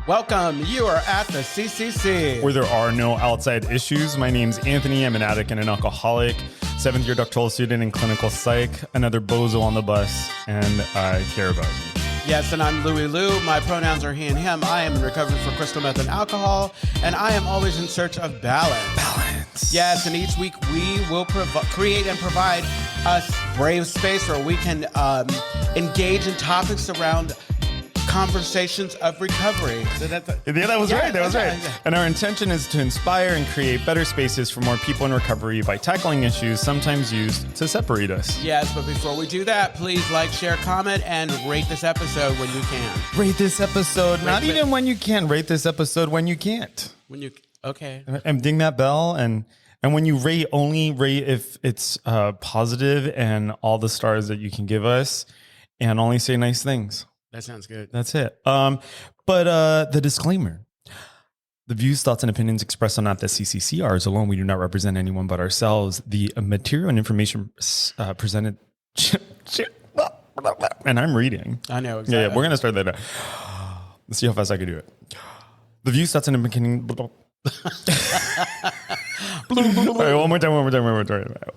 Welcome. You are at the CCC. Where there are no outside issues. My name's Anthony. I'm an addict and an alcoholic. 7th year doctoral student in clinical psych. Another bozo on the bus. And I care about you. Yes, and I'm LouiLou. My pronouns are he and him. I am in recovery for crystal meth and alcohol. And I am always in search of balance. Balance. Yes, and each week we will create and provide a brave space where we can engage in topics around conversations of recovery. Yeah, that was right. That was right. Yeah. And our intention is to inspire and create better spaces for more people in recovery by tackling issues sometimes used to separate us. Yes, but before we do that, please like, share, comment, and rate this episode when you can. Rate this episode. Not even when you can. Rate this episode when you can't. Okay. And ding that bell. And when you rate, only rate if it's positive and all the stars that you can give us, and only say nice things. That sounds good. That's it. But the disclaimer. The views, thoughts, and opinions expressed on At the CCC are ours alone. We do not represent anyone but ourselves. The material and information presented... And I'm reading. I know, exactly. Yeah, we're going to start that. Let's see how fast I can do it. The views, thoughts, and opinions... All right, one more time.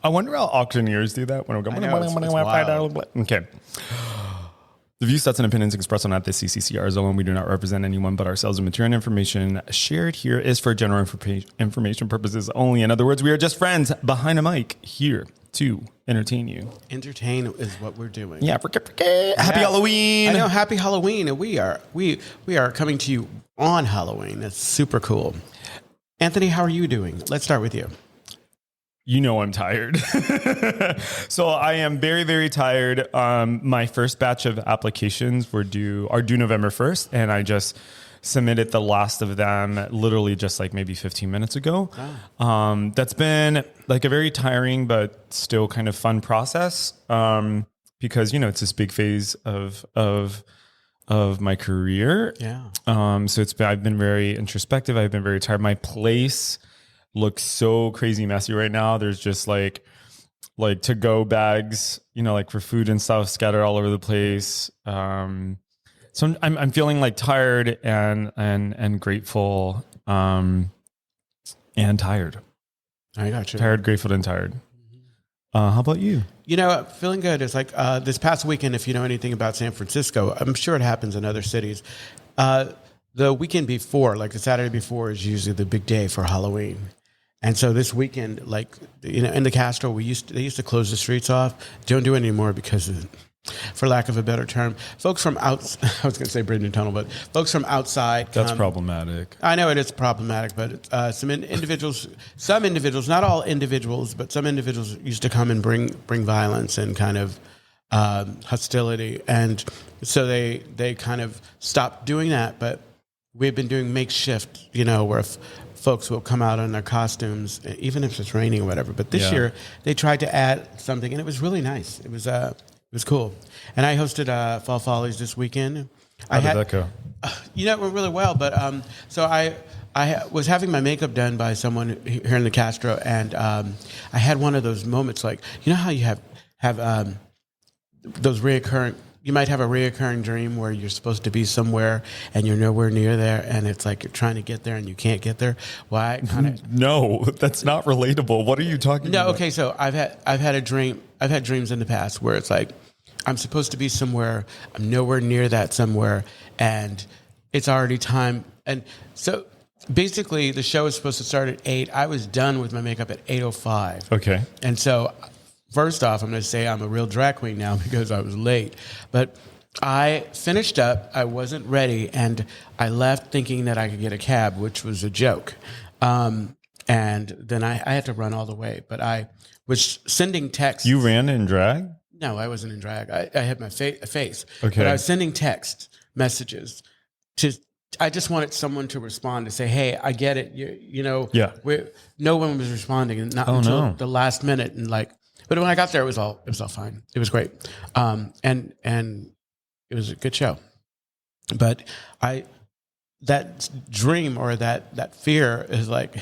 I wonder how auctioneers do that. When we go, okay. The views, thoughts, and opinions expressed on At the CCC are alone. We do not represent anyone but ourselves. The material and information shared here is for general information purposes only. In other words, we are just friends behind a mic here to entertain you. Entertain is what we're doing. Yeah, happy Halloween. I know, happy Halloween. And we are coming to you on Halloween. That's super cool. Anthony, how are you doing? Let's start with you. You know I'm tired. So I am very, very tired. My first batch of applications are due November 1st, and I just submitted the last of them literally just like maybe 15 minutes ago. Oh. That's been like a very tiring but still kind of fun process because, you know, it's this big phase of my career. Yeah. So I've been very introspective. I've been very tired. My place looks so crazy messy right now. There's just like to-go bags, you know, like for food and stuff scattered all over the place. So I'm feeling like tired and grateful, and tired. I got you. Tired, grateful, and tired. How about you? You know, feeling good. It's like this past weekend, if you know anything about San Francisco, I'm sure it happens in other cities. The weekend before, like the Saturday before, is usually the big day for Halloween. And so this weekend, like, you know, in the Castro, they used to close the streets off. Don't do it anymore because, for lack of a better term, folks from I was going to say Braden Tunnel, but folks from outside. That's problematic. I know it is problematic, but some individuals, not all individuals, but some individuals used to come and bring violence and kind of hostility. And so they kind of stopped doing that, but we've been doing makeshift, you know, where folks will come out in their costumes, even if it's raining or whatever. But this year, they tried to add something, and it was really nice. It was cool. And I hosted Fall Follies this weekend. How did that go? You know, it went really well. But so I was having my makeup done by someone here in the Castro, and I had one of those moments, like, you know how you have those reoccurring. You might have a reoccurring dream where you're supposed to be somewhere and you're nowhere near there, and it's like you're trying to get there and you can't get there. Well, No, that's not relatable. What are you talking about? No, okay, so I've had a dream. I've had dreams in the past where it's like I'm supposed to be somewhere, I'm nowhere near that somewhere, and it's already time. And so basically, the show was supposed to start at 8. I was done with my makeup at 8:05. Okay, and so. First off, I'm going to say I'm a real drag queen now because I was late. But I finished up, I wasn't ready, and I left thinking that I could get a cab, which was a joke. And then I had to run all the way. But I was sending texts. You ran in drag? No, I wasn't in drag. I had my face. Okay. But I was sending text messages to... I just wanted someone to respond to say, "Hey, I get it." You know, yeah. No one was responding, and not until the last minute. And like, but when I got there, it was all fine. It was great, and it was a good show. But that dream or that fear is like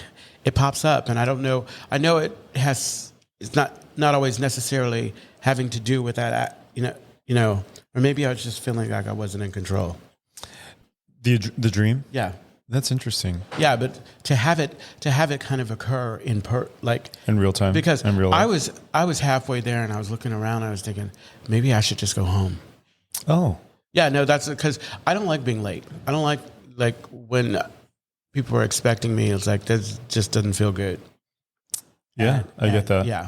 it pops up, and I don't know. I know it's not always necessarily having to do with that. You know, or maybe I was just feeling like I wasn't in control. The dream? Yeah. That's interesting. Yeah, but to have it kind of occur in real time. Because in real life. I was halfway there and I was looking around and I was thinking, maybe I should just go home. Oh. Yeah, no, that's because I don't like being late. I don't like when people are expecting me. It's like, this just doesn't feel good. Yeah, I get that. Yeah.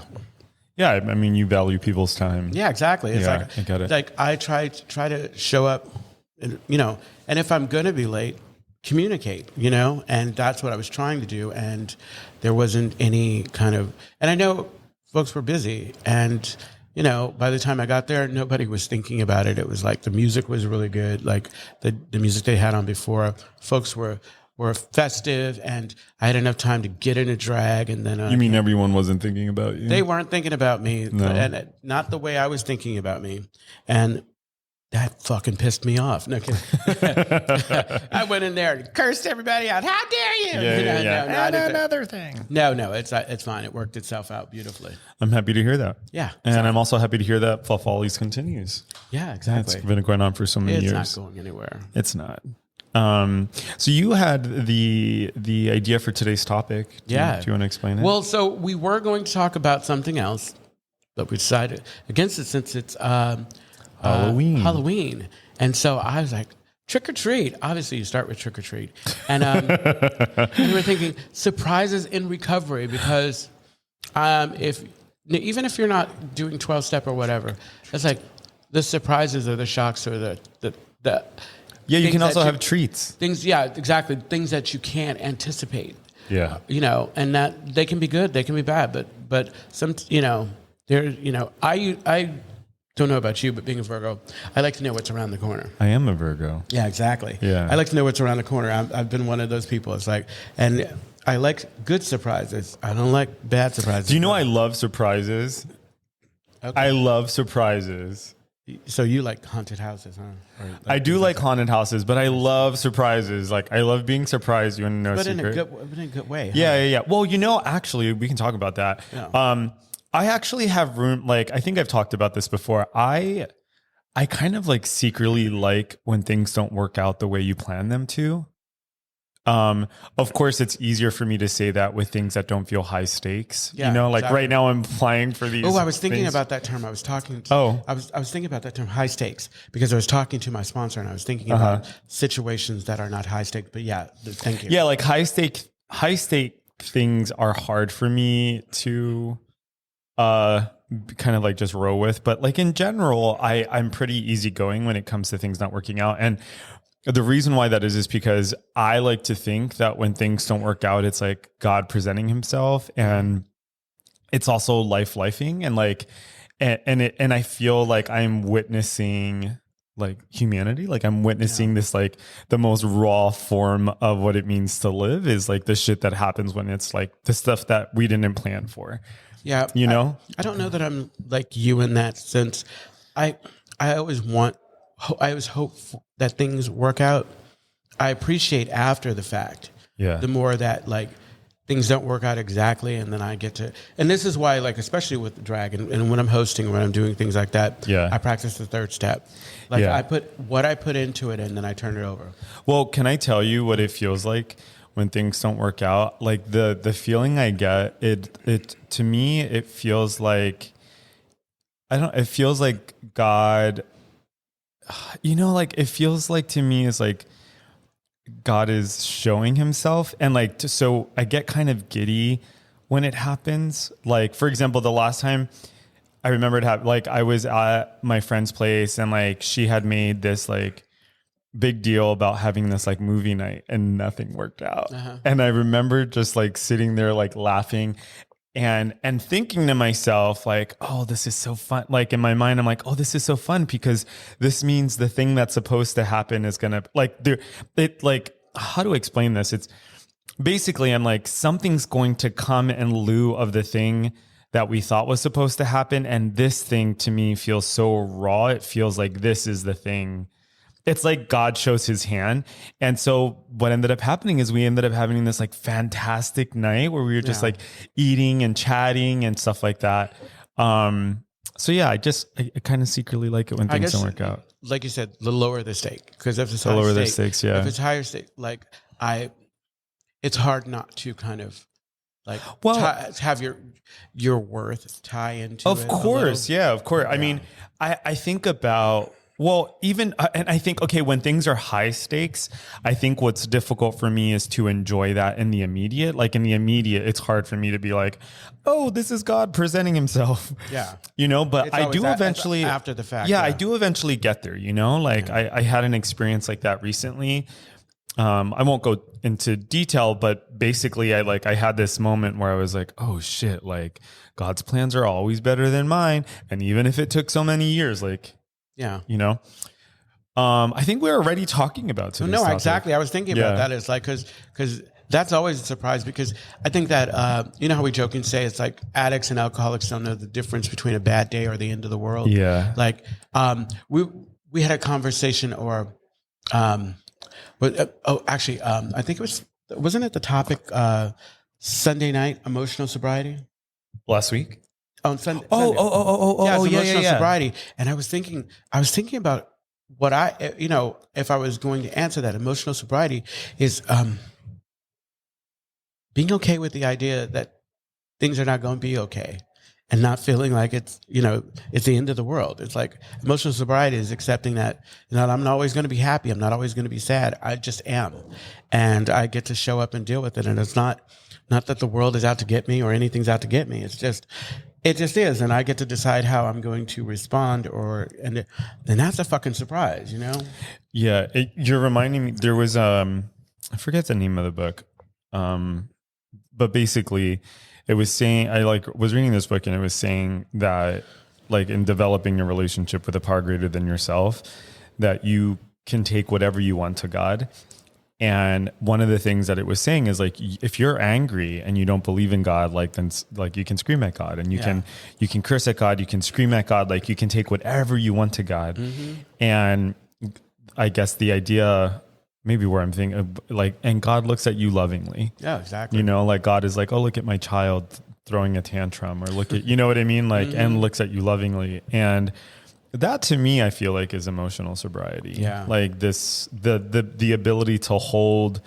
Yeah, I mean, you value people's time. Yeah, exactly. It's I get it. Like I try to show up, and, and if I'm going to be late, communicate, and that's what I was trying to do. And there wasn't any kind of, and I know folks were busy, and by the time I got there, nobody was thinking about it. It was like the music was really good, like the music they had on before. Folks were festive, and I had enough time to get in a drag. And then you mean everyone wasn't thinking about you? They weren't thinking about me, No. and not the way I was thinking about me, and that fucking pissed me off. No kidding. I went in there and cursed everybody out. How dare you? Yeah. No, and another thing. No, it's fine. It worked itself out beautifully. I'm happy to hear that. Yeah, and I'm also happy to hear that Fluff Ollies continues. Yeah, exactly. It's been going on for so many years. It's not going anywhere. It's not. So you had the idea for today's topic. Do you want to explain it? Well, so we were going to talk about something else, but we decided against it since it's Halloween. And so I was like, trick or treat. Obviously, you start with trick or treat. And we were thinking surprises in recovery, because even if you're not doing 12-step or whatever, it's like the surprises or the shocks or the yeah, you can also have treats. Things, yeah, exactly. Things that you can't anticipate. Yeah. And that they can be good, they can be bad, but some, I don't know about you, but being a Virgo, I like to know what's around the corner. I am a Virgo. Yeah, exactly. Yeah. I like to know what's around the corner. I've been one of those people. It's like, and I like good surprises. I don't like bad surprises. Do you know I love surprises? Okay. I love surprises. So you like haunted houses, huh? I do like haunted houses, but I love surprises. Like, I love being surprised. You want to know a secret? But in a good way. Huh? Yeah. Well, actually, we can talk about that. Yeah. I actually have room. Like, I think I've talked about this before. I kind of like secretly like when things don't work out the way you plan them to. Of course, it's easier for me to say that with things that don't feel high stakes. Yeah, like exactly. right now I'm applying for these. Oh, I was thinking things. about that term. I was talking. Oh. I was thinking about that term, high stakes, because I was talking to my sponsor and I was thinking about situations that are not high stakes. But yeah, thank you. Yeah, like high stake things are hard for me to kind of like just roll with. But like in general, I'm pretty easygoing when it comes to things not working out. And the reason why that is because I like to think that when things don't work out, it's like God presenting himself, and it's also lifing, and like, and I feel like I'm witnessing like humanity. Like I'm witnessing this, like the most raw form of what it means to live is like the shit that happens when it's like the stuff that we didn't plan for. Yeah. I don't know that I'm like you in that sense. I always hope that things work out. I appreciate after the fact. Yeah. The more that like things don't work out exactly, and then I get to, and this is why, like, especially with drag and when I'm hosting, when I'm doing things like that, I practice the third step. Like I put what I put into it, and then I turn it over. Well, can I tell you what it feels like when things don't work out? Like the feeling I get, it to me, it feels like, it feels like God, like it feels like to me is like God is showing himself, and like, so I get kind of giddy when it happens. Like, for example, the last time I remember it happened, like I was at my friend's place, and like she had made this like big deal about having this like movie night, and nothing worked out. And I remember just like sitting there like laughing and thinking to myself like, oh, this is so fun. Like in my mind, I'm like, oh, this is so fun because this means the thing that's supposed to happen is gonna how do I explain this? It's basically, I'm like, something's going to come in lieu of the thing that we thought was supposed to happen. And this thing to me feels so raw. It feels like this is the thing. It's like God shows his hand. And so what ended up happening is we ended up having this like fantastic night where we were just like eating and chatting and stuff like that. So yeah, I kind of secretly like it when things don't work out. like you said, the lower the stake. Because if it's The lower the stakes, yeah. If it's higher stake, like it's hard not to kind of like have your worth tie into of it. Course, yeah, of course. I mean, I think about, well, even, and I think, okay, when things are high stakes, I think what's difficult for me is to enjoy that in the immediate. Like in the immediate, it's hard for me to be like, oh, this is God presenting himself. Yeah. You know, but It's I always do eventually, after the fact. yeah, I do eventually get there, you know, like I had an experience like that recently. I won't go into detail, but basically I had this moment where I was like, oh shit, like God's plans are always better than mine. And even if it took so many years, like, Yeah. you know, I think we were already talking about today's No, topic. exactly. I was thinking about that. It's like, because that's always a surprise, because I think that, you know how we joke and say it's like addicts and alcoholics don't know the difference between a bad day or the end of the world. Yeah. Like, we had a conversation actually, I think wasn't it the topic, Sunday night, emotional sobriety? Last week? On Sunday. Yeah, It's yeah, emotional yeah. sobriety. And I was thinking about what if I was going to answer that. Emotional sobriety is being okay with the idea that things are not going to be okay, and not feeling like it's the end of the world. It's like emotional sobriety is accepting that, I'm not always going to be happy. I'm not always going to be sad. I just am. And I get to show up and deal with it. And it's not that the world is out to get me or anything's out to get me. It just is. And I get to decide how I'm going to respond and that's a fucking surprise, Yeah. You're reminding me, there was, I forget the name of the book. But basically it was saying, I was reading this book and it was saying that like in developing a relationship with a power greater than yourself, that you can take whatever you want to God. And one of the things that it was saying is like, if you're angry and you don't believe in God, then you can scream at God and you can curse at God, you can scream at God, like you can take whatever you want to God. Mm-hmm. And I guess the idea, maybe where I'm thinking of, and God looks at you lovingly. Yeah, exactly. Like God is like, oh, look at my child throwing a tantrum, or look at, you know what I mean? Mm-hmm. And looks at you lovingly. And that to me, I feel like is emotional sobriety. Yeah. Like the ability to hold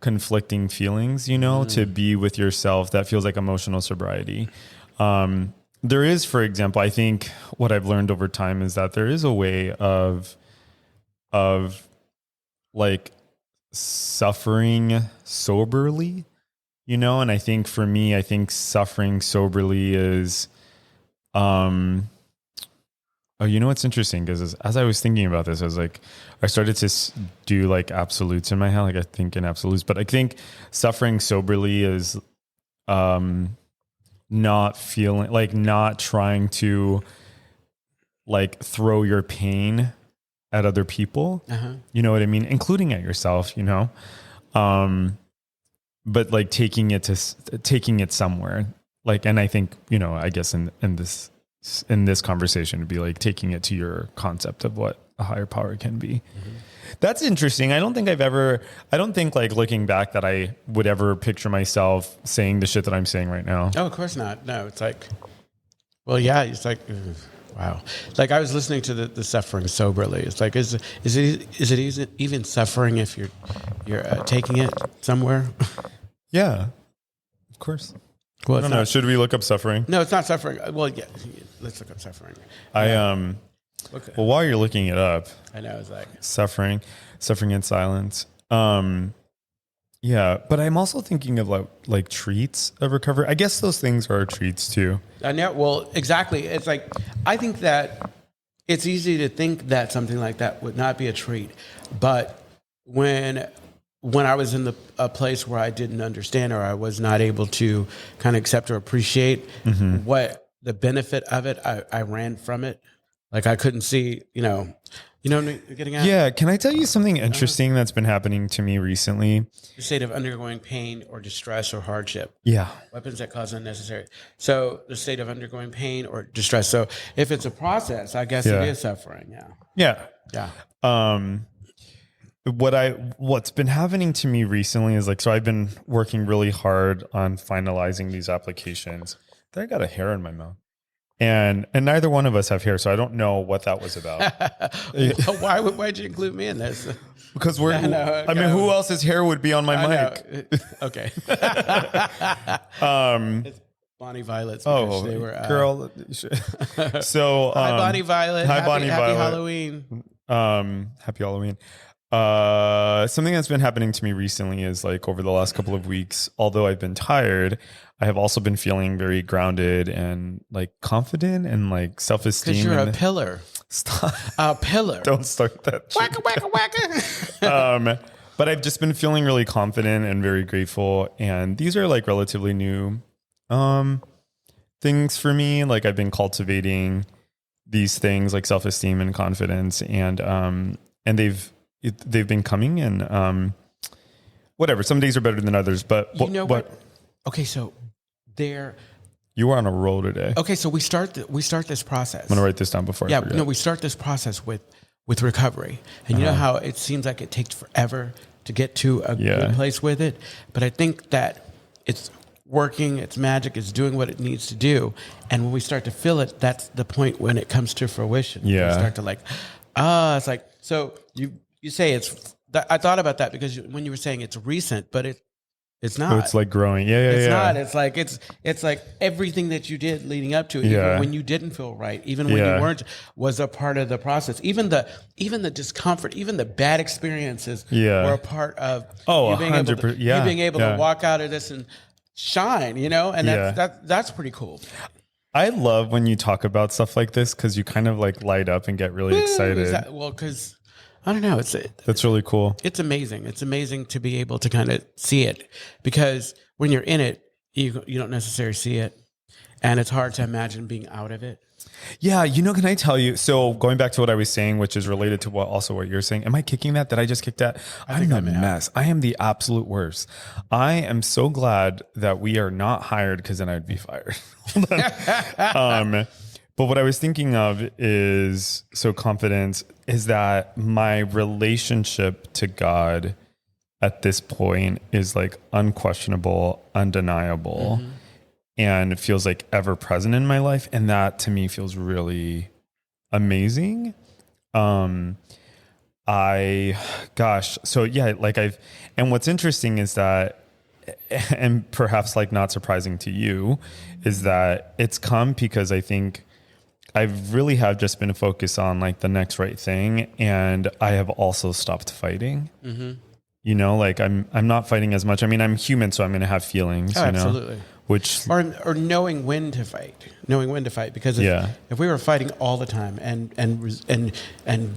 conflicting feelings, to be with yourself, that feels like emotional sobriety. There is, for example, I think what I've learned over time is that there is a way of like suffering soberly, and I think for me, suffering soberly is, what's interesting is as I was thinking about this, I was like, I started to do like absolutes in my head. Like I think in absolutes, but I think suffering soberly is, not feeling like, not trying to like throw your pain at other people, you know what I mean? Including at yourself, but like taking it somewhere. Like, and I think, I guess in this conversation would be like taking it to your concept of what a higher power can be. Mm-hmm. That's interesting. I don't think like looking back that I would ever picture myself saying the shit that I'm saying right now. Oh, of course not. No, it's like, well, yeah, it's like, wow. Like I was listening to the suffering soberly. It's like, is it even suffering if you're taking it somewhere? Yeah, of course. Well, I don't know. Should we look up suffering? No, it's not suffering. Well, yeah, let's look up suffering. Okay. Well, while you're looking it up, I know it's like suffering in silence. Yeah, but I'm also thinking of like treats of recovery. I guess those things are treats too. I know. Well, exactly. It's like, I think that it's easy to think that something like that would not be a treat, but when I was in a place where I didn't understand, or I was not able to kind of accept or appreciate what the benefit of it, I ran from it. Like I couldn't see, what I'm getting at? Yeah. Can I tell you something interesting that's been happening to me recently? The state of undergoing pain or distress or hardship. Yeah. Weapons that cause unnecessary. So the state of undergoing pain or distress. So if it's a process, I guess it is suffering. Yeah. Yeah. Yeah. What's been happening to me recently is so I've been working really hard on finalizing these applications. I got a hair in my mouth. And neither one of us have hair, so I don't know what that was about. Why'd you include me in this? Because we're, I mean, who else's hair would be on my mic? Okay. It's Bonnie Violet's. Oh, they were, girl. So, hi, Bonnie Violet. Hi, happy, Bonnie happy Violet. Halloween. Happy Halloween. Something that's been happening to me recently is like over the last couple of weeks, although I've been tired, I have also been feeling very grounded and like confident and like self-esteem. Because you're a pillar. Stop. A pillar. Don't start that. Wacka, wacka, wacka. But I've just been feeling really confident and very grateful. And these are like relatively new things for me. Like I've been cultivating these things like self-esteem and confidence, and they've been coming, and whatever. Some days are better than others, but You know what? Okay, so there. You were on a roll today. Okay, so we start this process. I'm gonna write this down before I forget. No, we start this process with recovery, and you know how it seems like it takes forever to get to a good place with it, but I think that it's working, it's magic, it's doing what it needs to do, and when we start to feel it, that's the point when it comes to fruition. Yeah, we start to like, it's like, so you say it's. I thought about that because when you were saying it's recent, but it's not. So it's like growing. It's not. It's like everything that you did leading up to it, even when you didn't feel right, even when you weren't, was a part of the process. Even the discomfort, even the bad experiences were a part of you being 100%. you being able to walk out of this and shine, and that's pretty cool. I love when you talk about stuff like this because you kind of like light up and get really excited. Because I don't know. That's really cool. It's amazing. It's amazing to be able to kind of see it, because when you're in it, you don't necessarily see it, and it's hard to imagine being out of it. Yeah, can I tell you? So going back to what I was saying, which is related to what you're saying. Am I kicking that? Did I just kick that? I'm a mess. I am the absolute worst. I am so glad that we are not hired, because then I'd be fired. But what I was thinking of is, so confidence is that my relationship to God at this point is like unquestionable, undeniable, and it feels like ever present in my life. And that to me feels really amazing. And what's interesting is that, and perhaps like not surprising to you, is that it's come because I think I really have just been focused on like the next right thing. And I have also stopped fighting. Like I'm not fighting as much. I mean, I'm human, so I'm going to have feelings, absolutely. Which or knowing when to fight, because if we were fighting all the time and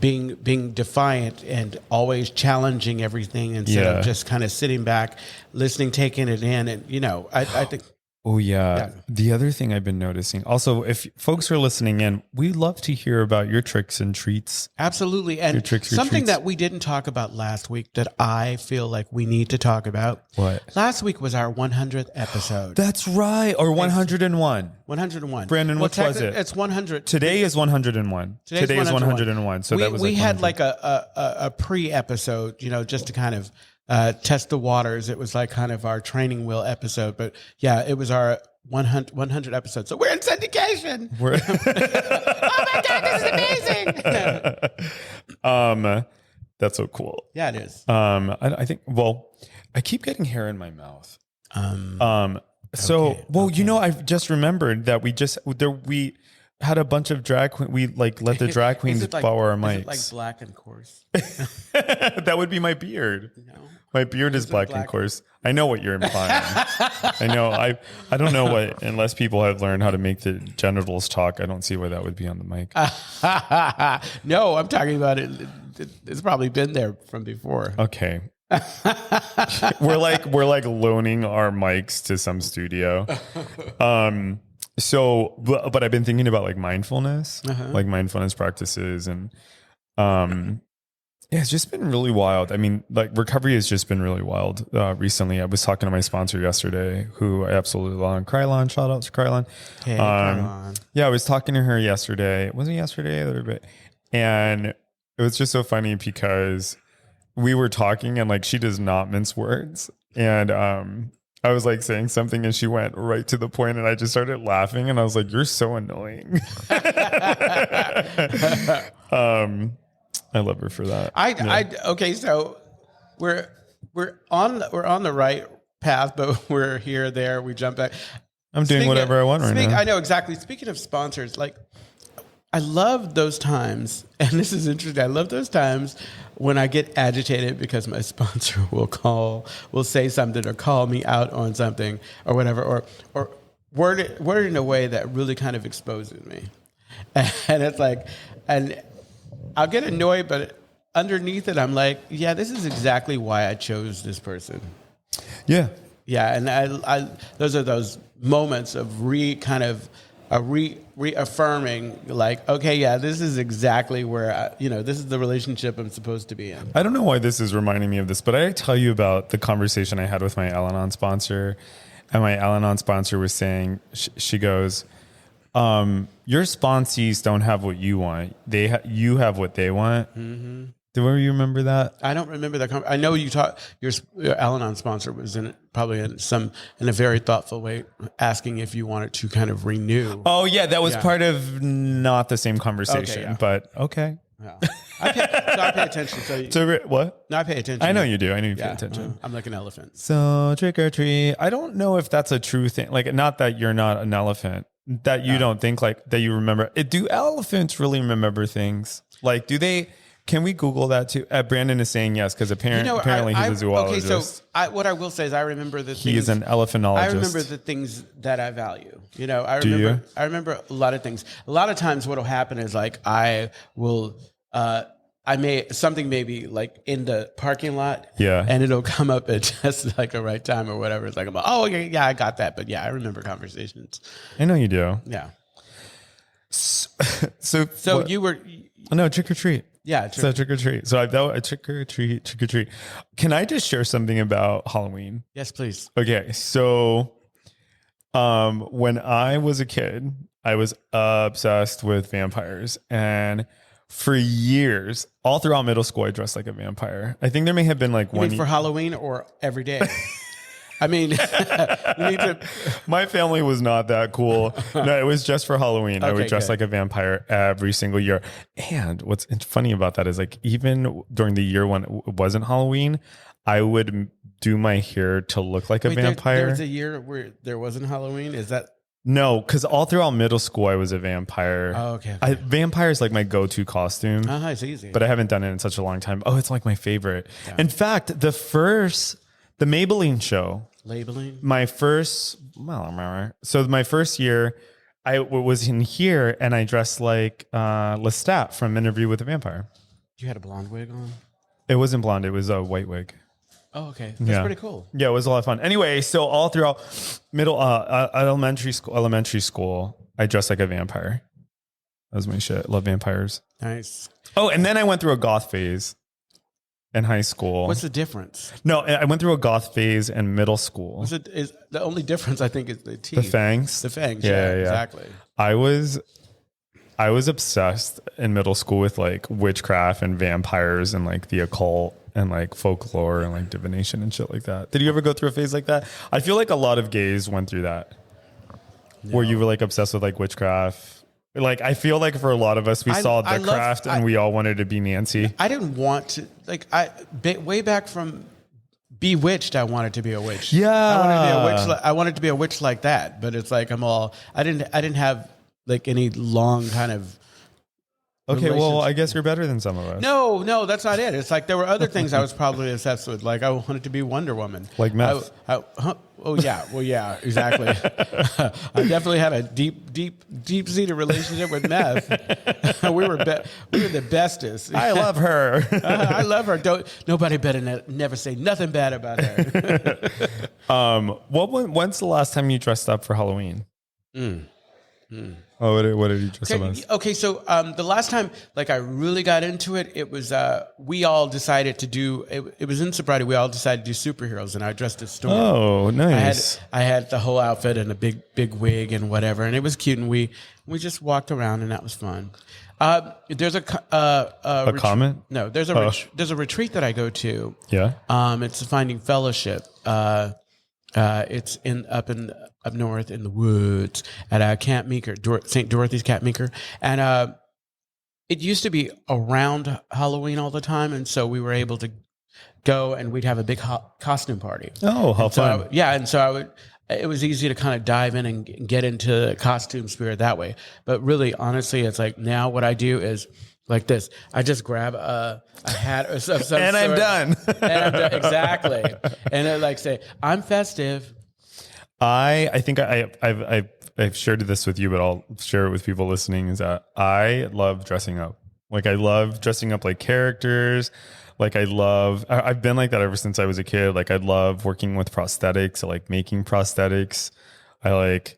being defiant and always challenging everything instead of just kind of sitting back, listening, taking it in, and I think. Oh, yeah. The other thing I've been noticing, also, if folks are listening in, we love to hear about your tricks and treats. Absolutely. And something that we didn't talk about last week that I feel like we need to talk about. What? Last week was our 100th episode. That's right. Or 101. 101. Brandon, which was it? It's 100. Today is 101. Today is 101. So that was we had like a pre-episode, just to kind of test the waters. It was like kind of our training wheel episode, but it was our 100 episode. So we're in syndication. Oh my God, this is amazing. That's so cool. Yeah, it is. I think, I keep getting hair in my mouth. I've just remembered that we had a bunch of drag queens. We like let the drag queens borrow our mics. Is it like black and coarse? That would be my beard. No. My beard is black and coarse. I know what you're implying. I know. I don't know what, unless people have learned how to make the genitals talk, I don't see why that would be on the mic. No, I'm talking about it. It's probably been there from before. Okay. we're like loaning our mics to some studio. But I've been thinking about like mindfulness, like mindfulness practices, and it's just been really wild. I mean, like recovery has just been really wild recently. I was talking to my sponsor yesterday, who I absolutely love, Krylon. Shout out to Krylon. Hey, Krylon. Yeah, I was talking to her yesterday. Wasn't it yesterday? A little bit, and it was just so funny because we were talking, and like she does not mince words, and I was like saying something and she went right to the point and I just started laughing and I was like, you're so annoying. I love her for that. Okay, so we're on the right path, but we're here, there, we jump back. I'm doing whatever I want right now. I know, exactly. Speaking of sponsors, like, I love those times, and this is interesting. I love those times when I get agitated because my sponsor will say something or call me out on something or whatever, or word it in a way that really kind of exposes me. And it's like, and I'll get annoyed, but underneath it, I'm like, yeah, this is exactly why I chose this person. Yeah. Yeah, and I those are those moments of reaffirming, like, okay, yeah, this is exactly where this is the relationship I'm supposed to be in. I don't know why this is reminding me of this, but I tell you about the conversation I had with my Al-Anon sponsor, and my Al-Anon sponsor was saying, she goes, your sponsees don't have what you want; you have what they want. Mm-hmm. Do you remember that? I don't remember that. I know you taught your Al-Anon sponsor was probably in a very thoughtful way, asking if you wanted to kind of renew. Oh yeah, that was part of not the same conversation, okay, yeah. But okay. Yeah. I pay attention. So what? No, I pay attention. I know you do. I know you pay attention. I'm like an elephant. So trick or treat. I don't know if that's a true thing. Like, not that you're not an elephant. That you don't think like that you remember. Do elephants really remember things? Like, do they? Can we Google that too? Brandon is saying yes, because apparently he's a zoologist. Okay, so what I will say is I remember the things. He is an elephanologist. I remember the things that I value. I remember a lot of things. A lot of times what will happen is like I will, something maybe like in the parking lot. Yeah. And it'll come up at just like the right time or whatever. It's like, yeah, I got that. But yeah, I remember conversations. I know you do. Yeah. So what? You were. No, trick or treat. Yeah, so trick or treat. So I thought trick or treat. Can I just share something about Halloween? Yes, please. Okay, so when I was a kid, I was obsessed with vampires, and for years, all throughout middle school, I dressed like a vampire. I think there may have been like one for Halloween or every day. I mean, you need to. My family was not that cool. No, it was just for Halloween. I would dress like a vampire every single year. And what's funny about that is, like, even during the year when it wasn't Halloween, I would do my hair to look like a vampire. There was a year where there wasn't Halloween? Is that? No, because all throughout middle school, I was a vampire. Oh, okay. Vampire is like my go-to costume. It's easy. But I haven't done it in such a long time. Oh, it's like my favorite. Yeah. In fact, the Maybelline show. Labeling? My first year, I was in here and I dressed like Lestat from Interview with a Vampire. You had a blonde wig on? It wasn't blonde. It was a white wig. Oh, okay. That's pretty cool. Yeah, it was a lot of fun. Anyway, so all throughout elementary school, I dressed like a vampire. That was my shit. Love vampires. Nice. Oh, and then I went through a goth phase in high school. What's the difference? No, I went through a goth phase in middle school. Is the only difference, I think, is the teeth. The fangs. The fangs. Yeah, exactly. I was obsessed in middle school with like witchcraft and vampires and like the occult and like folklore and like divination and shit like that. Did you ever go through a phase like that? I feel like a lot of gays went through that. No. Where you were like obsessed with like witchcraft. Like, I feel like for a lot of us, we saw The Craft and we all wanted to be Nancy. I didn't want to, way back from Bewitched, I wanted to be a witch. Yeah. I wanted to be a witch like that, but it's like I didn't have like any long kind of. Okay, well, I guess you're better than some of us. No, that's not it. It's like there were other things I was probably obsessed with. Like I wanted to be Wonder Woman. Like meth. Yeah, exactly. I definitely had a deep-seated relationship with meth. we were the bestest. I love her. I love her. Nobody better never say nothing bad about her. When's the last time you dressed up for Halloween? Oh, what did you dress up as? Okay, so the last time I really got into it, it was we all decided to do it was in sobriety. We all decided to do superheroes, and I dressed as Storm. Oh, nice! I had the whole outfit and a big wig and whatever, and it was cute. And we just walked around, and that was fun. There's a comment? No, there's a retreat that I go to. Yeah. It's a Finding Fellowship. It's up north in the woods at Camp Meeker, St. Dorothy's Camp Meeker, and it used to be around Halloween all the time, and so we were able to go and we'd have a big costume party. Oh, how fun! And so I would. It was easy to kind of dive in and get into costume spirit that way. But really, honestly, it's like now what I do is like this. I just grab a hat or some and I'm done. And I'm done. Exactly. And I like say, I'm festive. I think I've shared this with you, but I'll share it with people listening, is that I love dressing up. Like I love dressing up like characters. Like I've been like that ever since I was a kid. Like I love working with prosthetics, like making prosthetics. I've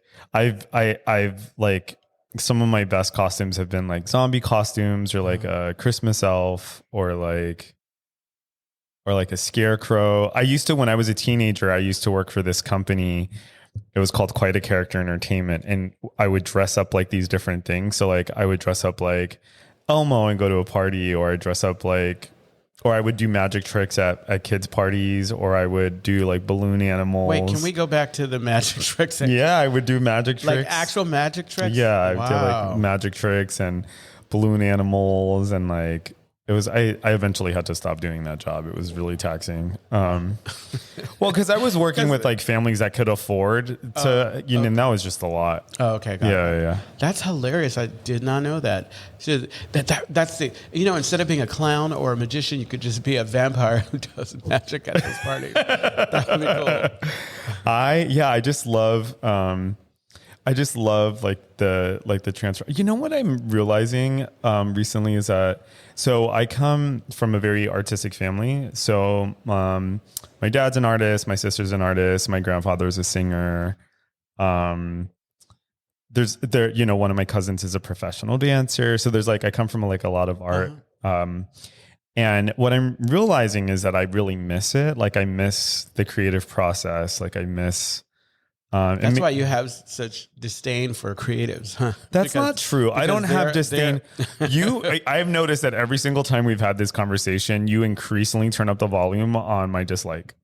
like some of my best costumes have been like zombie costumes or like a Christmas elf or like a scarecrow. I used to, when I was a teenager, I used to work for this company. It was called Quite a Character Entertainment. And I would dress up like these different things. So like I would dress up like Elmo and go to a party, or I'd dress up like, or I would do magic tricks at kids' parties, or I would do like balloon animals. Wait, can we go back to the magic tricks? Yeah, I would do magic tricks. Like actual magic tricks? Yeah, I did like magic tricks and balloon animals, and like it was. I eventually had to stop doing that job. It was really taxing. Well, because I was working with like families that could afford to, and that was just a lot. Oh, okay. Yeah. That's hilarious. I did not know that. So that's the, instead of being a clown or a magician, you could just be a vampire who does magic at this party. That would be cool. I just love like the transfer. You know what I'm realizing recently is that, so I come from a very artistic family. So my dad's an artist, my sister's an artist, my grandfather's a singer. One of my cousins is a professional dancer. So there's like, I come from like a lot of art. And what I'm realizing is that I really miss it. Like I miss the creative process. Like I miss. That's why you have such disdain for creatives, huh? That's not true. I don't have disdain. I've noticed that every single time we've had this conversation, you increasingly turn up the volume on my dislike.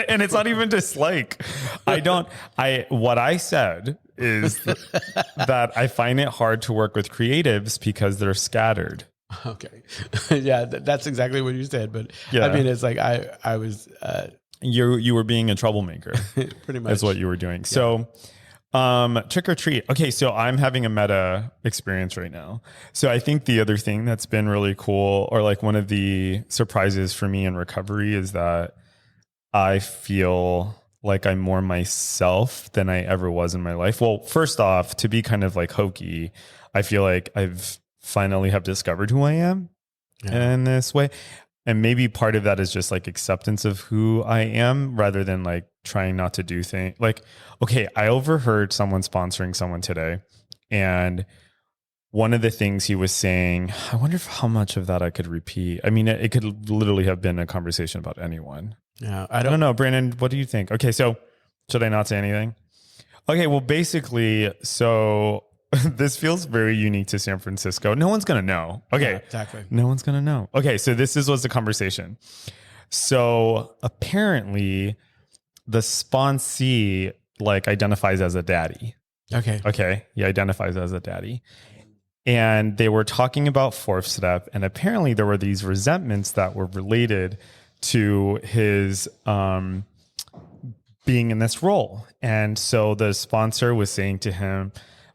And it's not even dislike. What I said is that I find it hard to work with creatives because they're scattered. Okay. Yeah, that's exactly what you said. But yeah. I mean, it's like I was... You were being a troublemaker. Pretty much. That's what you were doing. Yeah. So trick or treat. Okay, so I'm having a meta experience right now. So I think the other thing that's been really cool, or like one of the surprises for me in recovery, is that I feel like I'm more myself than I ever was in my life. Well, first off, to be kind of like hokey, I feel like I've finally have discovered who I am in this way. And maybe part of that is just like acceptance of who I am rather than like trying not to do things. Like, okay, I overheard someone sponsoring someone today. And one of the things he was saying, I wonder how much of that I could repeat. I mean, it could literally have been a conversation about anyone. Yeah, I don't know. Brandon, what do you think? Okay, so should I not say anything? Okay, well, basically, so this feels very unique to San Francisco. No one's going to know. Okay. Yeah, exactly. No one's going to know. Okay. So this was the conversation. So apparently the sponsee like identifies as a daddy. Okay. He identifies as a daddy. And they were talking about fourth step. And apparently there were these resentments that were related to his, being in this role. And so the sponsor was saying to him,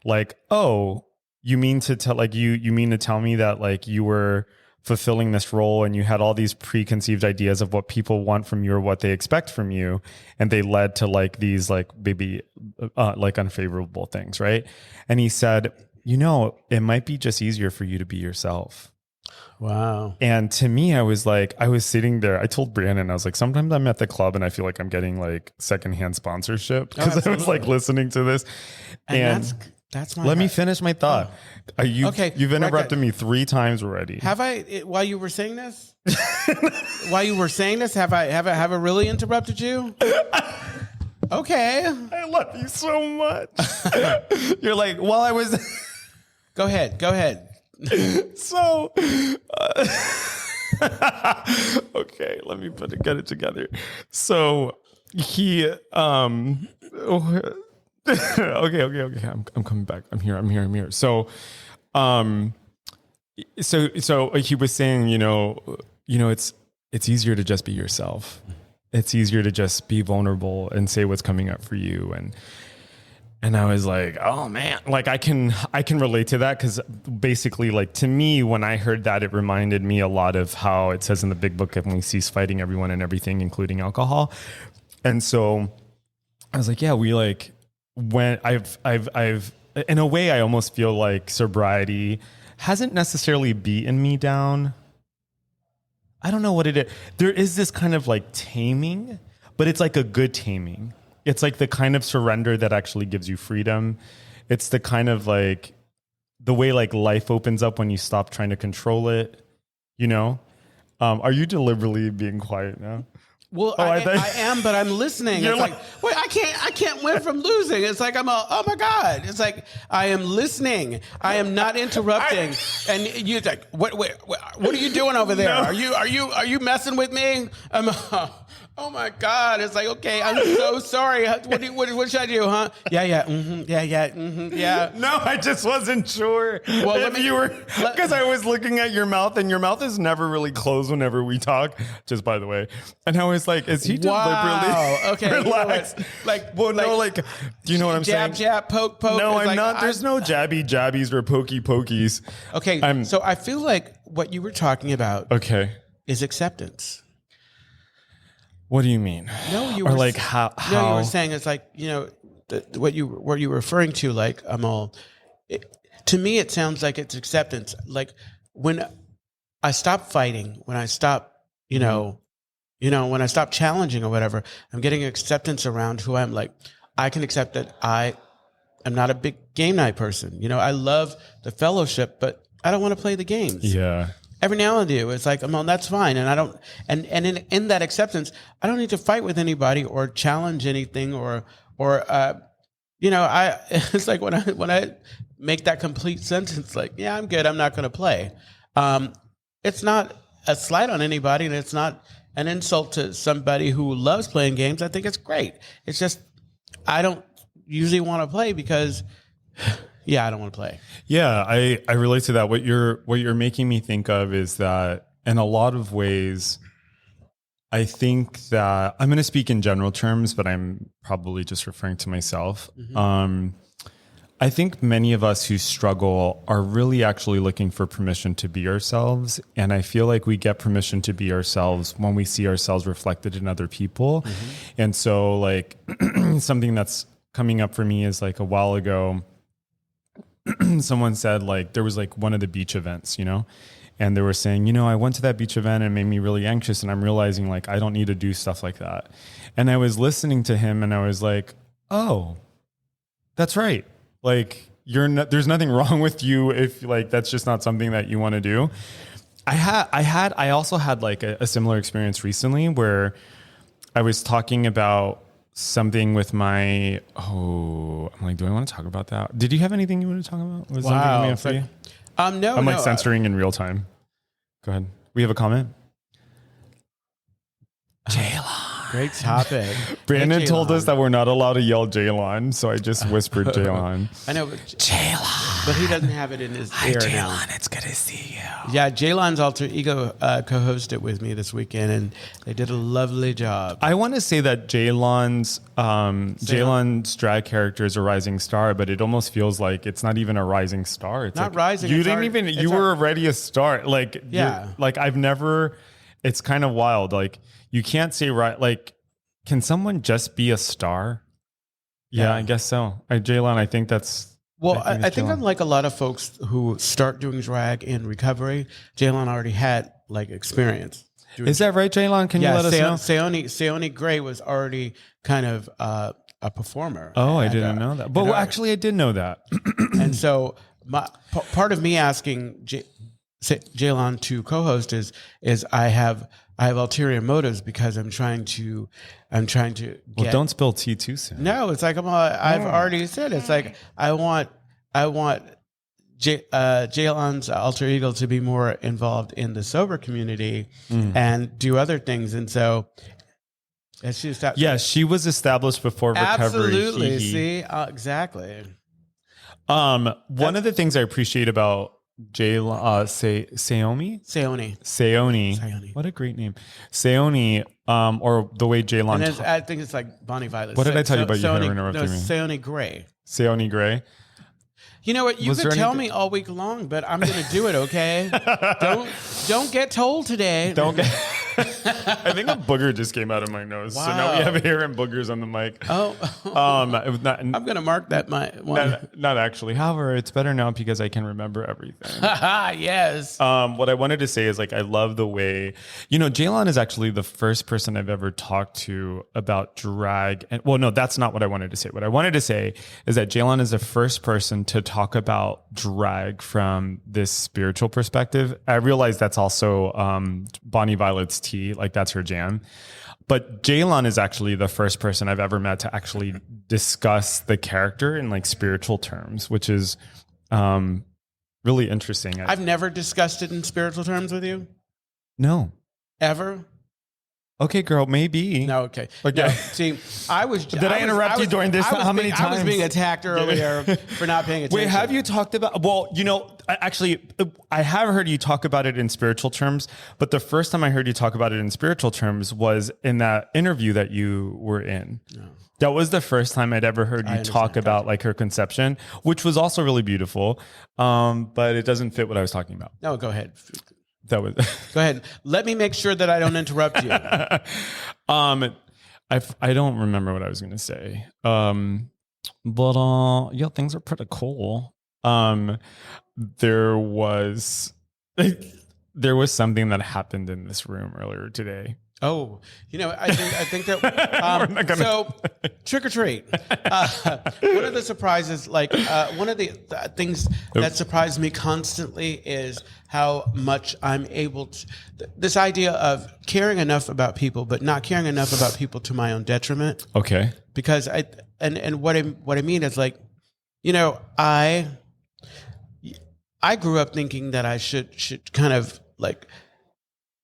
like, oh, you mean to tell me that like you were fulfilling this role and you had all these preconceived ideas of what people want from you or what they expect from you, and they led to like these like maybe like unfavorable things, right? And he said, it might be just easier for you to be yourself. Wow. And to me, I was sitting there. I told Brandon, I was like, sometimes I'm at the club and I feel like I'm getting like secondhand sponsorship because I was like listening to this. And that's my. Let me finish my thought. Okay. You've interrupted me 3 times already. Have I? While you were saying this? Have I really interrupted you? Okay. I love you so much. You're like, while I was. Go ahead. So, okay, let me get it together. So, he okay. I'm coming back. I'm here. So he was saying, it's easier to just be yourself. It's easier to just be vulnerable and say what's coming up for you. And I was like, oh man, like I can relate to that, because basically, like, to me, when I heard that, it reminded me a lot of how it says in the big book, if we cease fighting everyone and everything, including alcohol. And so I was like, yeah, we like, when I've in a way, I almost feel like sobriety hasn't necessarily beaten me down. I don't know what it is. There is this kind of like taming, but it's like a good taming. It's like the kind of surrender that actually gives you freedom. It's the kind of like the way like life opens up when you stop trying to control it, Are you deliberately being quiet now? Well, I am, but I'm listening. It's like, wait, I can't win from losing. It's like oh my God. It's like I am listening. I am not interrupting. And you're like, what are you doing over there? No. Are you messing with me? Oh my God. It's like, okay, I'm so sorry. What should I do, huh? Yeah. No, I just wasn't sure. Well, because I was looking at your mouth, and your mouth is never really closed whenever we talk, just by the way. And I was like, is he deliberately relaxed? Do you know what I'm saying? Jab, poke. No, I'm not. There's no jabbies or pokey pokies. Okay, so I feel like what you were talking about is acceptance. What do you mean? No, you were like how? No, you were saying it's like what you were referring to. Like to me, it sounds like it's acceptance. Like when I stop fighting, when I stop, when I stop challenging or whatever, I'm getting acceptance around who I'm. Like I can accept that I am not a big game night person. I love the fellowship, but I don't want to play the games. Yeah. Every now and then, it's like, that's fine. And I don't, and in that acceptance, I don't need to fight with anybody or challenge anything it's like when I make that complete sentence, like, yeah, I'm good. I'm not going to play. It's not a slight on anybody, and it's not an insult to somebody who loves playing games. I think it's great. It's just, I don't usually want to play because I don't want to play. Yeah, I relate to that. What you're making me think of is that in a lot of ways, I think that I'm going to speak in general terms, but I'm probably just referring to myself. Mm-hmm. I think many of us who struggle are really actually looking for permission to be ourselves. And I feel like we get permission to be ourselves when we see ourselves reflected in other people. Mm-hmm. And so like something that's coming up for me is like a while ago, someone said like there was like one of the beach events, and they were saying, I went to that beach event and it made me really anxious, and I'm realizing like I don't need to do stuff like that. And I was listening to him and I was like, oh, that's right. Like there's nothing wrong with you if like that's just not something that you want to do. I also had like a similar experience recently where I was talking about something with I'm like, do I want to talk about that? Did you have anything you want to talk about? Was something coming up for you? No. I'm like censoring in real time. Go ahead. We have a comment. Jaylon. Great topic. Brandon told us that we're not allowed to yell Jaylon, so I just whispered Jaylon. I know, but Jaylon. But he doesn't have it in his ear now. Jaylon, it's good to see you. Yeah, Jaylon's alter ego co-hosted with me this weekend, and they did a lovely job. I want to say that Jaylon's drag character is a rising star, but it almost feels like it's not even a rising star. It's not like, rising. You didn't even. You were already a star. Like like I've never. It's kind of wild. Like you can't say like, can someone just be a star? Yeah, I guess so. Jaylon, I think that's. Well, I think unlike a lot of folks who start doing drag in recovery, Jaylon already had like experience. Is that right, Jaylon? Can you let us know? Sayoni Gray was already kind of a performer. Oh, I didn't know that. But actually, I did know that. And so part of me asking Jaylon to co-host is I have ulterior motives because I'm trying to get. Well, don't spill tea too soon. No, it's like I've already said it's like I want Jaylon's alter ego to be more involved in the sober community and do other things, and so And she established. Yeah, she was established before recovery. Absolutely. See, exactly. One of the things I appreciate about Seomi. What a great name. Seoni, or the way Jaylon. And I think it's like Bonnie Violet. What did I tell you about you interrupting me? Seoni Gray. Seoni Gray. You know what? You could tell me all week long, but I'm going to do it. Okay. Don't get told today. Don't get. I think a booger just came out of my nose, so now we have hair and boogers on the mic. It was not. I'm going to mark that one. Not actually. However, it's better now because I can remember everything. Yes. What I wanted to say is I love the way, Jaylon is actually the first person I've ever talked to about drag. And well, no, that's not what I wanted to say. What I wanted to say is that Jaylon is the first person to talk about drag from this spiritual perspective. I realize that's also Bonnie Violet's tea, like that's her jam. But Jaylon is actually the first person I've ever met to actually discuss the character in like spiritual terms, which is really interesting. I've never discussed it in spiritual terms with you. No. Ever? Okay, girl, maybe. No, okay. Okay. No, see, Did I interrupt you during this? How many times? I was being attacked earlier for not paying attention. Wait, have you talked about? Well, actually, I have heard you talk about it in spiritual terms, but the first time I heard you talk about it in spiritual terms was in that interview that you were in. No. That was the first time I'd ever heard you talk about like her conception, which was also really beautiful. But it doesn't fit what I was talking about. No, go ahead. That was Go ahead. Let me make sure that I don't interrupt you. I don't remember what I was going to say. But yeah, things are pretty cool. There was something that happened in this room earlier today. Oh, I think that so trick or treat. One of the surprises, one of the things that surprised me constantly is how much I'm able to. This idea of caring enough about people, but not caring enough about people to my own detriment. Okay. Because what I mean is I grew up thinking that I should kind of like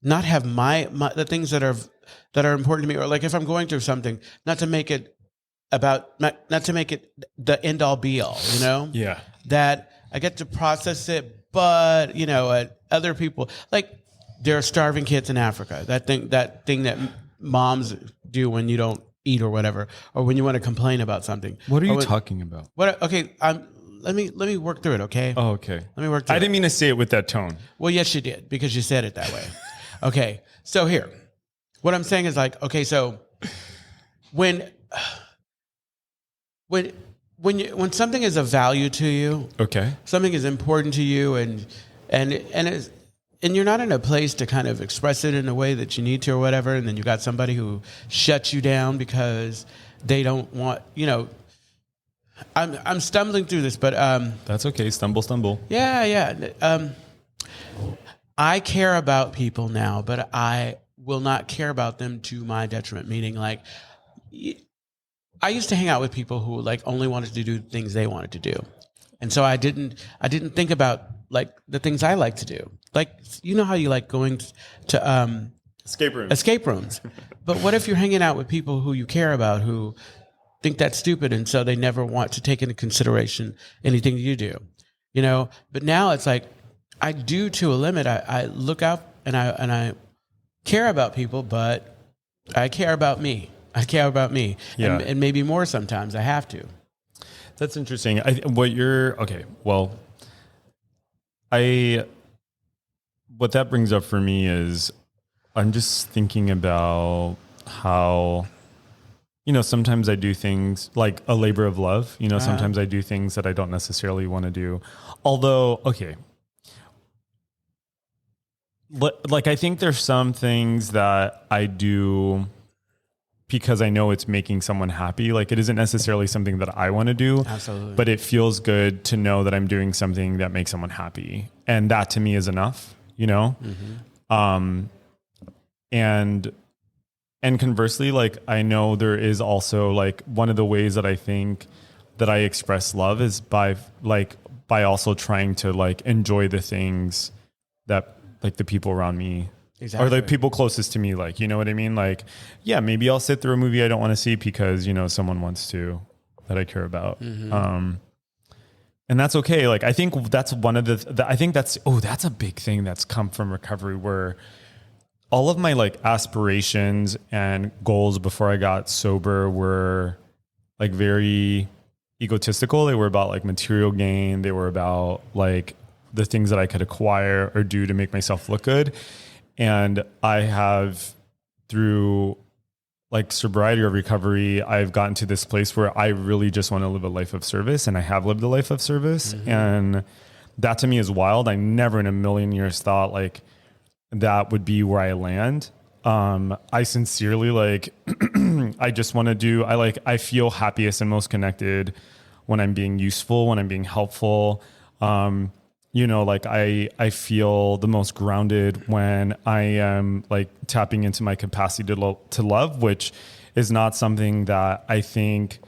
not have my the things that are important to me, or like if I'm going through something, not to make it the end all be all, Yeah. That I get to process it, but other people, like there are starving kids in Africa. That thing that moms do when you don't eat or whatever, or when you want to complain about something. What are you talking about? Okay, let me work through it. Okay. Oh, okay. Let me work through I didn't mean to say it with that tone. Well, yes, you did, because you said it that way. Okay, so here, what I'm saying is okay, so when something is of value to you, okay, something is important to you, and you're not in a place to kind of express it in a way that you need to or whatever, and then you got somebody who shuts you down because they don't want, I'm stumbling through this, but that's okay. Stumble. Yeah. I care about people now, but I will not care about them to my detriment. Meaning, like, I used to hang out with people who like only wanted to do things they wanted to do, and so I didn't think about like the things I like to do. Like, how you like going to escape rooms, but what if you're hanging out with people who you care about who think that's stupid, and so they never want to take into consideration anything you do, But now it's like I do to a limit. I look out and I care about people, but I care about me. Yeah. And maybe more sometimes. I have to. That's interesting. What that brings up for me is I'm just thinking about how, sometimes I do things like a labor of love. Sometimes I do things that I don't necessarily want to do. Although, okay. Like, I think there's some things that I do because I know it's making someone happy. Like, it isn't necessarily something that I want to do. Absolutely. But it feels good to know that I'm doing something that makes someone happy. And that to me is enough, Mm-hmm. And conversely, like, I know there is also like one of the ways that I think that I express love is by also trying to like enjoy the things that like the people around me or the people closest to me. Like, you know what I mean? like, yeah, maybe I'll sit through a movie I don't want to see because, you know, someone wants to, that I care about. And that's okay. Like, I think that's one of I think that's a big thing that's come from recovery, where all of my like aspirations and goals before I got sober were like very egotistical. They were about like material gain. They were about like the things that I could acquire or do to make myself look good. And I have, through like sobriety or recovery, I've gotten to this place where I really just want to live a life of service, and I have lived a life of service. And that to me is wild. I never in a million years thought like that would be where I land. I sincerely like, I just want to do, I feel happiest and most connected when I'm being useful, when I'm being helpful. You know, like I feel the most grounded when I am like tapping into my capacity to love, which is not something that I think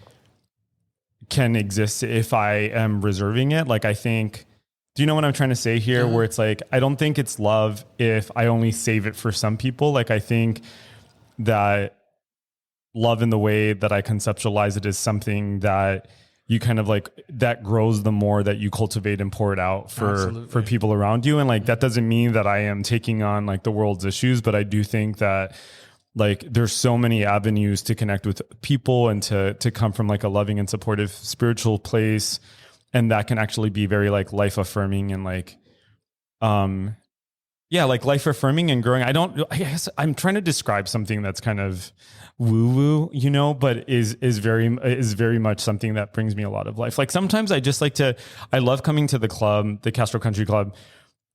can exist if I am reserving it. Like, I think, do you know what I'm trying to say here? Where it's like, I don't think it's love if I only save it for some people. Like, I think that love in the way that I conceptualize it is something that you kind of like, that grows the more that you cultivate and pour it out for people around you. And like, that doesn't mean that I am taking on like the world's issues, but I do think that like there's so many avenues to connect with people and to come from like a loving and supportive spiritual place. And that can actually be very like life affirming and like, like life affirming and growing. I guess I'm trying to describe something that's kind of woo woo, you know, but is very much something that brings me a lot of life. Like, sometimes I just I love coming to the club, the Castro Country Club,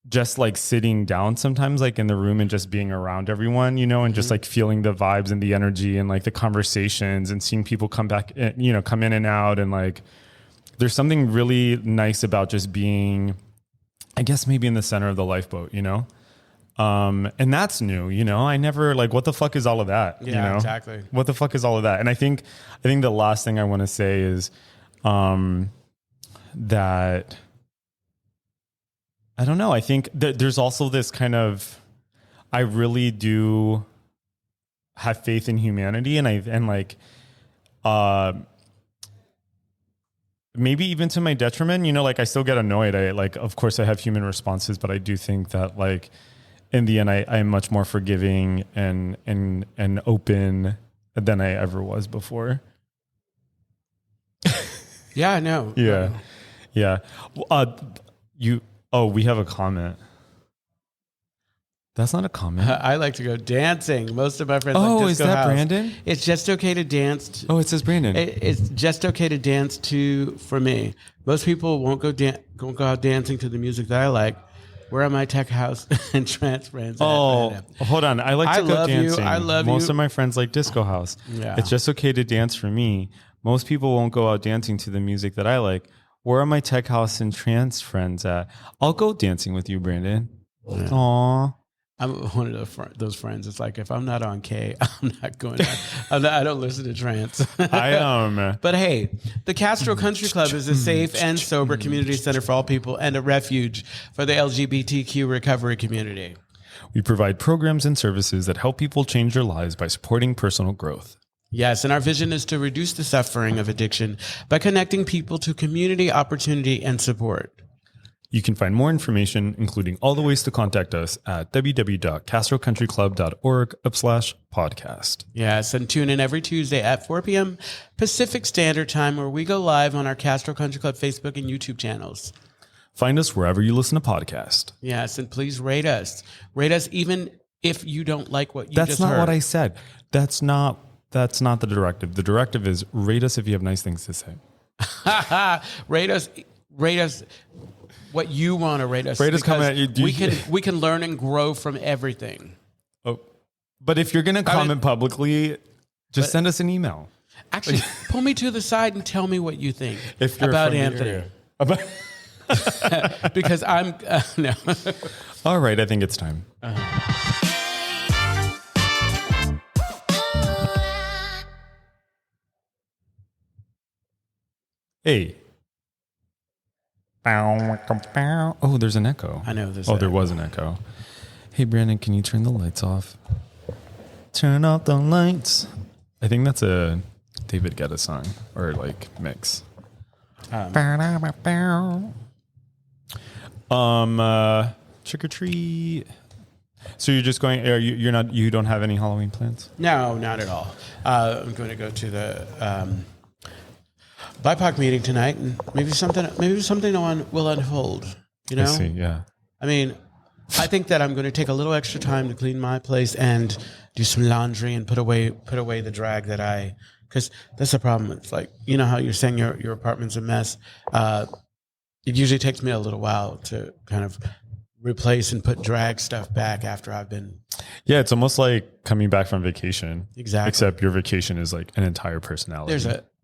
just like sitting down sometimes like in the room and just being around everyone, you know, and just like feeling the vibes and the energy and like the conversations and seeing people come back, you know, come in and out. And like, there's something really nice about just being, I guess, maybe in the center of the lifeboat, you know? And that's new, you know, I never like, what the fuck is all of that? Yeah, you know? exactly. What the fuck is all of that? And I think the last thing I want to say is, that I don't know. I think that there's also this kind of, I really do have faith in humanity, and maybe even to my detriment, you know, like I still get annoyed. Of course I have human responses, but I do think that like in the end, I'm much more forgiving and open than I ever was before. Yeah, I know. Yeah. Yeah. We have a comment. That's not a comment. I like to go dancing. Most of my friends Oh, like disco is that house. Brandon? It's just okay to dance. Oh, it says Brandon. It's just okay to dance to, for me. Most people won't go out dancing to the music that I like. Where are my tech house and trance friends? Oh, hold on. I like to go dancing. I love you. Most of my friends like disco house. Yeah. It's just okay to dance for me. Most people won't go out dancing to the music that I like. Where are my tech house and trance friends at? I'll go dancing with you, Brandon. Yeah. Aw. I'm one of those friends. It's like, if I'm not on K, I'm not going out. I don't listen to trance. But hey, the Castro Country Club is a safe and sober community center for all people and a refuge for the LGBTQ recovery community. We provide programs and services that help people change their lives by supporting personal growth. Yes, and our vision is to reduce the suffering of addiction by connecting people to community, opportunity, and support. You can find more information, including all the ways to contact us, at www.castrocountryclub.org/podcast. Yes, and tune in every Tuesday at 4 p.m. Pacific Standard Time, where we go live on our Castro Country Club Facebook and YouTube channels. Find us wherever you listen to podcasts. Yes, and please rate us. Rate us even if you don't like what you just heard. That's not what I said. That's not the directive. The directive is rate us if you have nice things to say. Rate us what you want to rate us. Rate us, comment. We can learn and grow from everything. Oh, but if you're going to comment publicly, just send us an email. Actually, pull me to the side and tell me what you think if you're about Anthony. Because I'm no. All right, I think it's time. Hey. Oh, there's an echo. I know. There was an echo. Hey, Brandon, can you turn the lights off? Turn off the lights. I think that's a David Guetta song or like mix. Trick or treat. So you're just going? You don't have any Halloween plans? No, not at all. I'm going to go to the BIPOC meeting tonight, and maybe something will unfold. You know? I see. Yeah. I mean, I think that I'm going to take a little extra time to clean my place and do some laundry and put away the drag that because that's the problem. It's like, you know how you're saying your apartment's a mess. It usually takes me a little while to kind of replace and put drag stuff back after I've been. Yeah, it's almost like coming back from vacation. Exactly. Except your vacation is like an entire personality.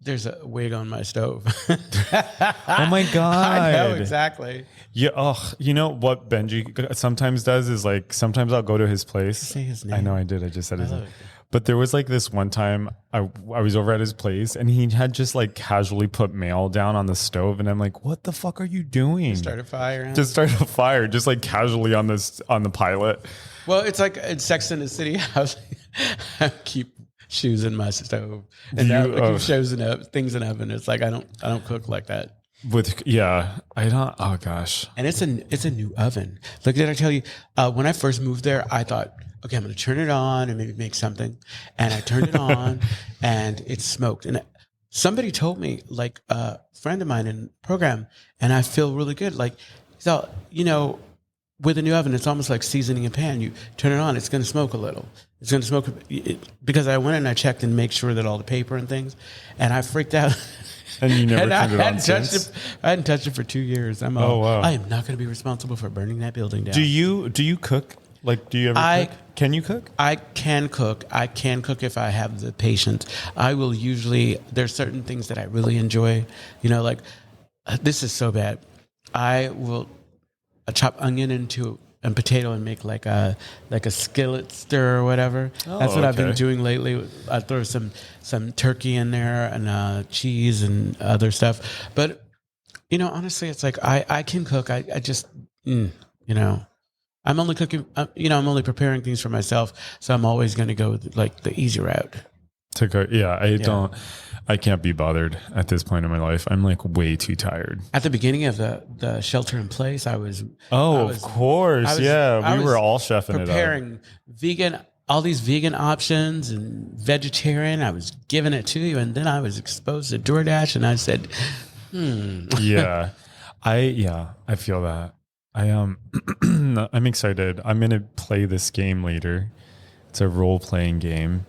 There's a wig on my stove. Oh my God. I know, exactly. Yeah. Oh, you know what Benji sometimes does is like, sometimes I'll go to his place. Say his name. I know I did. I just said his name. But there was like this one time I was over at his place and he had just like casually put mail down on the stove. And I'm like, what the fuck are you doing? Start a fire. Just start a fire, just like casually on the pilot. Well, it's like in Sex and the City house. I keep shoes in my stove and keep shoes and things in the oven. It's like I don't cook like that. I don't. Oh gosh. And it's a new oven. Look, did I tell you? When I first moved there, I thought, okay, I'm going to turn it on and maybe make something. And I turned it on, and it smoked. And somebody told me, like a friend of mine in the program, and I feel really good. Like, so with a new oven, it's almost like seasoning a pan. You turn it on, it's going to smoke a little. It's going to smoke because I went and I checked and make sure that all the paper and things, and I freaked out. And you never turned it on since? I hadn't touched it for 2 years. Wow. I am not going to be responsible for burning that building down. Do you cook? Like, do you ever cook? Can you cook? I can cook. I can cook if I have the patience. I will usually, there's certain things that I really enjoy. Like, this is so bad. I will chop onion and potato and make like a skillet stir or whatever. That's what I've been doing lately. I throw some turkey in there and cheese and other stuff. But honestly, it's like I can cook. I just I'm only cooking. I'm only preparing things for myself, so I'm always going to go with like the easy route. To cook, I can't be bothered at this point in my life. I'm like way too tired. At the beginning of the shelter in place, I was. Of course, we were all chefing it up. Preparing vegan, all these vegan options and vegetarian. I was giving it to you, and then I was exposed to DoorDash, and I said, Yeah, I feel that. I'm excited. I'm gonna play this game later. It's a role-playing game.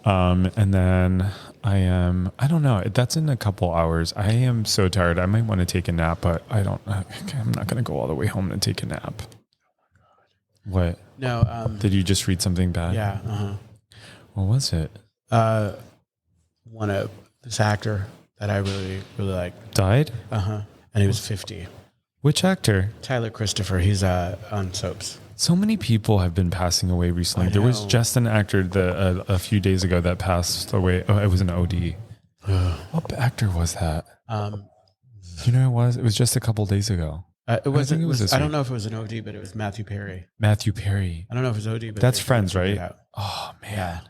And then I don't know. That's in a couple hours. I am so tired. I might want to take a nap, but I'm not going to go all the way home and take a nap. What? No. Did you just read something bad? Yeah. Uh-huh. What was it? This actor that I really, really like. Died? Uh-huh. And he was 50. Which actor? Tyler Christopher. He's on soaps. So many people have been passing away recently. There was just an actor a few days ago that passed away. Oh, it was an OD. What actor was that? You know who it was? It was just a couple days ago. It wasn't. I don't know if it was an OD, but it was Matthew Perry. Matthew Perry. I don't know if it was OD, but that's Friends, right? Oh man.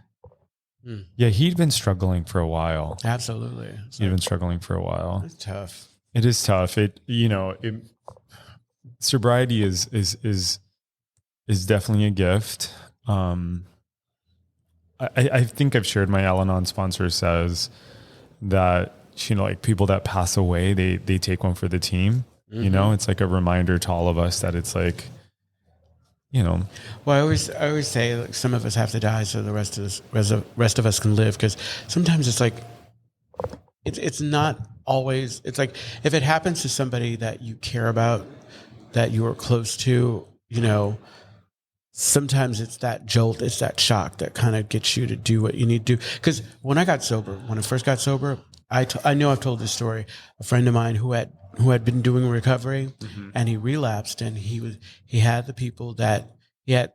Yeah, he'd been struggling for a while. Absolutely. He'd been struggling for a while. It's tough. It is tough. Sobriety is definitely a gift. I think I've shared my Al-Anon sponsor says that, like people that pass away, they take one for the team. Mm-hmm. It's like a reminder to all of us that it's like, Well, I always say like some of us have to die so the rest of us can live. Because sometimes it's like, it's not always, it's like if it happens to somebody that you care about, that you are close to, sometimes it's that jolt, it's that shock that kind of gets you to do what you need to do. Because when I first got sober, I know I've told this story. A friend of mine who had been doing recovery, mm-hmm. and he relapsed, and he had the people that he had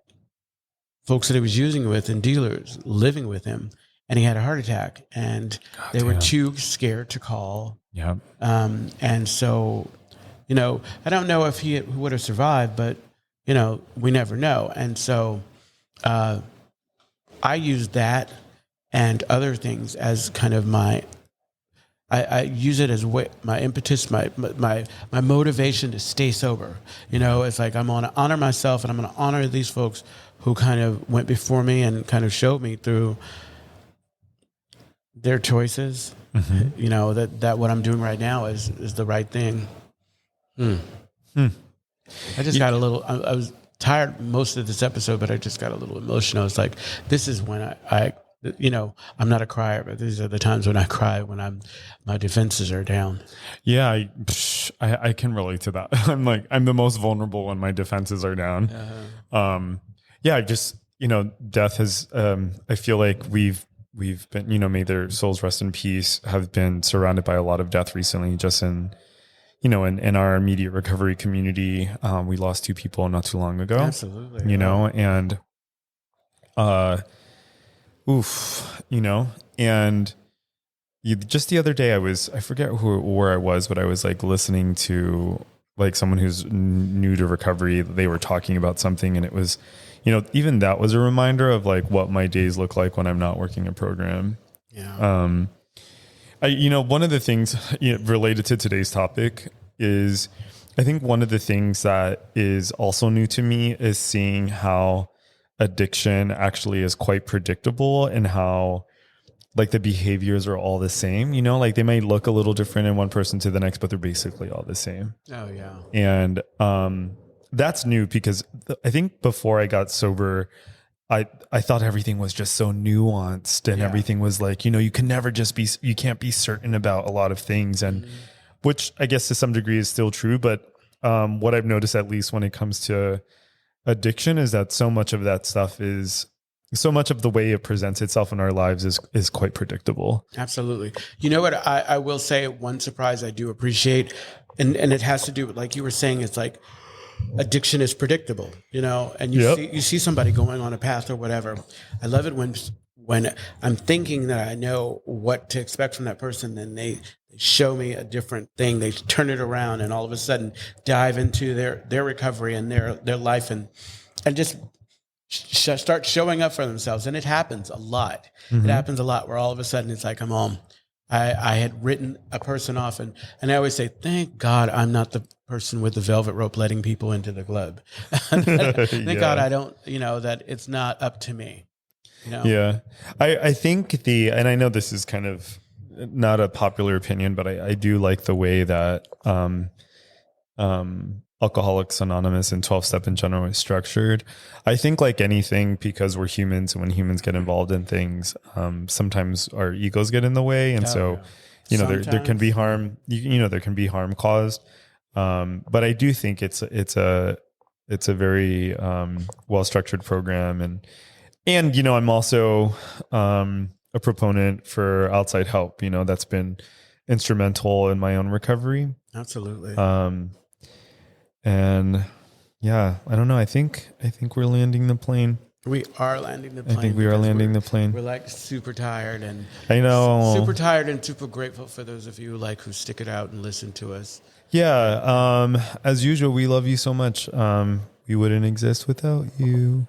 folks that he was using with and dealers living with him, and he had a heart attack, and they were too scared to call. Yeah. And so, I don't know if he would have survived, but we never know. And so I use that and other things as kind of I use it as my impetus, my motivation to stay sober. It's like I'm going to honor myself, and I'm going to honor these folks who kind of went before me and kind of showed me through their choices. That what I'm doing right now is the right thing. I just got a little. I was tired most of this episode, but I just got a little emotional. It's like this is when I'm not a crier, but these are the times when I cry when my defenses are down. Yeah, I can relate to that. I'm the most vulnerable when my defenses are down. Yeah, just death has. I feel like we've been, may their souls rest in peace, have been surrounded by a lot of death recently, just in our immediate recovery community. We lost 2 people not too long ago. Absolutely. And and just the other day I forget where I was, but I was like listening to like someone who's new to recovery. They were talking about something, and it was, even that was a reminder of like what my days look like when I'm not working a program. Yeah. One of the things related to today's topic is, I think one of the things that is also new to me is seeing how addiction actually is quite predictable, and how like the behaviors are all the same, like they might look a little different in one person to the next, but they're basically all the same. Oh yeah. And, that's new because I think before I got sober, I thought everything was just so nuanced, and everything was like, you can never you can't be certain about a lot of things. And which I guess to some degree is still true. But, what I've noticed, at least when it comes to addiction, is that so much of that stuff so much of the way it presents itself in our lives is quite predictable. Absolutely. You know what? I will say one surprise I do appreciate, and it has to do with, like you were saying, it's like addiction is predictable, and you see somebody going on a path or whatever. I love it when I'm thinking that I know what to expect from that person, then they show me a different thing. They turn it around and all of a sudden dive into their recovery and their life and just start showing up for themselves. And it happens a lot. It happens a lot where all of a sudden it's like, I'm home. I had written a person off, and I always say, thank God I'm not the person with the velvet rope letting people into the club. Thank God I don't, that it's not up to me. Yeah. I think and I know this is kind of not a popular opinion, but I do like the way that Alcoholics Anonymous and 12-Step in general is structured. I think like anything, because we're humans, and when humans get involved in things, sometimes our egos get in the way. And there can be harm, there can be harm caused. But I do think it's a very well-structured program. And I'm also a proponent for outside help, that's been instrumental in my own recovery. Absolutely. And yeah, I don't know. I think we're landing the plane. We are landing the plane. I think we are landing the plane. We're like super tired, and I know, super tired and super grateful for those of you who stick it out and listen to us. Yeah. As usual, we love you so much. We wouldn't exist without you.